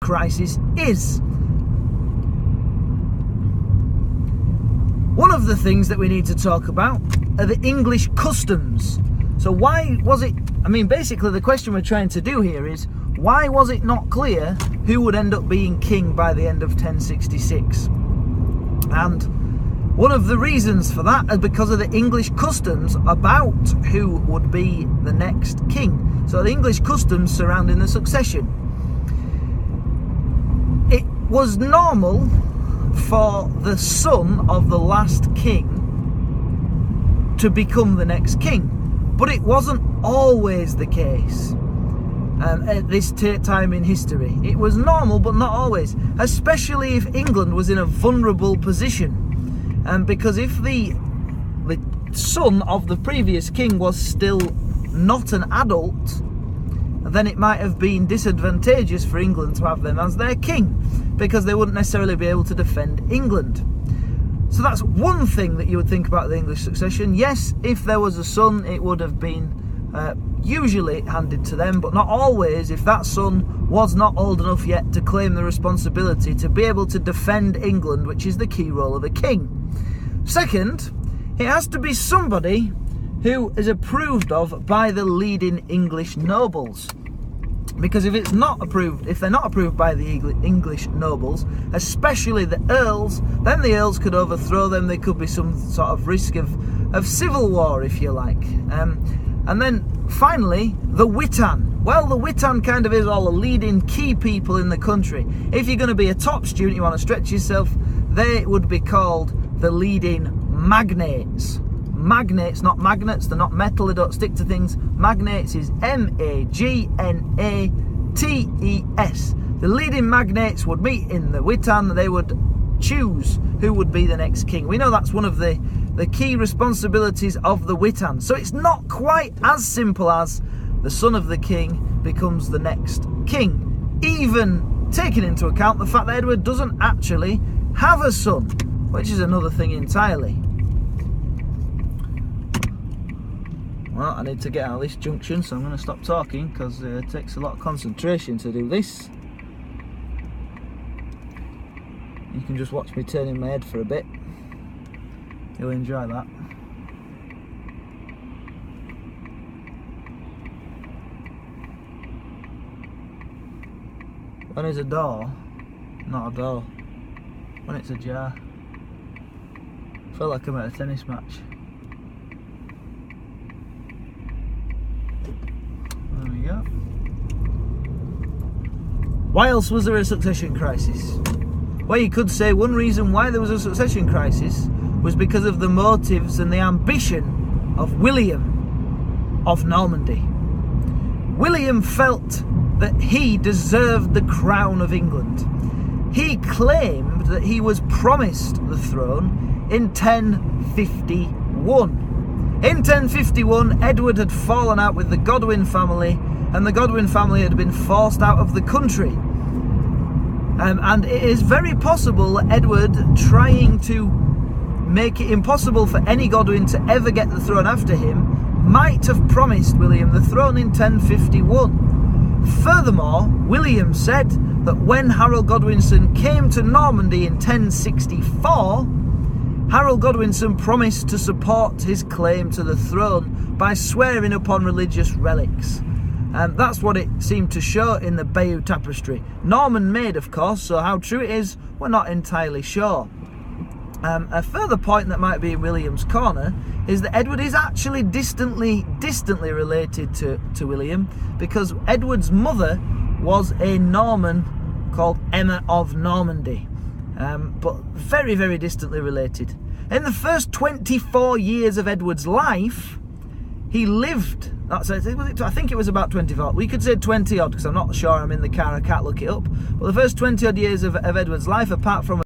crisis is. One of the things that we need to talk about are the English customs. So why was it, basically the question we're trying to do here is, why was it not clear who would end up being king by the end of 1066? And one of the reasons for that is because of the English customs about who would be the next king. So the English customs surrounding the succession. It was normal for the son of the last king to become the next king, but it wasn't always the case. At this time in history, it was normal but not always, especially if England was in a vulnerable position. Because if the son of the previous king was still not an adult, then it might have been disadvantageous for England to have them as their king, because they wouldn't necessarily be able to defend England. So that's one thing that you would think about the English succession. Yes, if there was a son, it would have been usually handed to them, but not always if that son was not old enough yet to claim the responsibility to be able to defend England, which is the key role of a king. Second, it has to be somebody who is approved of by the leading English nobles. Because if they're not approved by the English nobles, especially the earls, then the earls could overthrow them. There could be some sort of risk of civil war, if you like. And then finally, the Witan. Well, the Witan kind of is all the leading key people in the country. If you're going to be a top student, you want to stretch yourself, they would be called the leading magnates. Magnates, not magnets, they're not metal, they don't stick to things. Magnates is M-A-G-N-A-T-E-S. The leading magnates would meet in the Witan, they would choose who would be the next king. We know that's one of the key responsibilities of the Witan. So it's not quite as simple as the son of the king becomes the next king, even taking into account the fact that Edward doesn't actually have a son, which is another thing entirely. Well, I need to get out of this junction, so I'm going to stop talking because it takes a lot of concentration to do this. You can just watch me turning my head for a bit. You'll enjoy that. When it's a door, not a door. When it's ajar. I feel like I'm at a tennis match. There we go. Why else was there a succession crisis? Well, you could say one reason why there was a succession crisis was because of the motives and the ambition of William of Normandy. William felt that he deserved the crown of England. He claimed that he was promised the throne in 1051. In 1051, Edward had fallen out with the Godwin family, and the Godwin family had been forced out of the country. And it is very possible that Edward, trying to make it impossible for any Godwin to ever get the throne after him, might have promised William the throne in 1051. Furthermore, William said that when Harold Godwinson came to Normandy in 1064, Harold Godwinson promised to support his claim to the throne by swearing upon religious relics. That's what it seemed to show in the Bayeux Tapestry. Norman made, of course, so how true it is, we're not entirely sure. A further point that might be in William's corner is that Edward is actually distantly related to William, because Edward's mother was a Norman called Emma of Normandy, but very, very distantly related. In the first 24 years of Edward's life, he lived, I think it was about 24, we could say 20 odd, because I'm not sure, I'm in the car, I can't look it up, but the first 20 odd years of Edward's life, apart from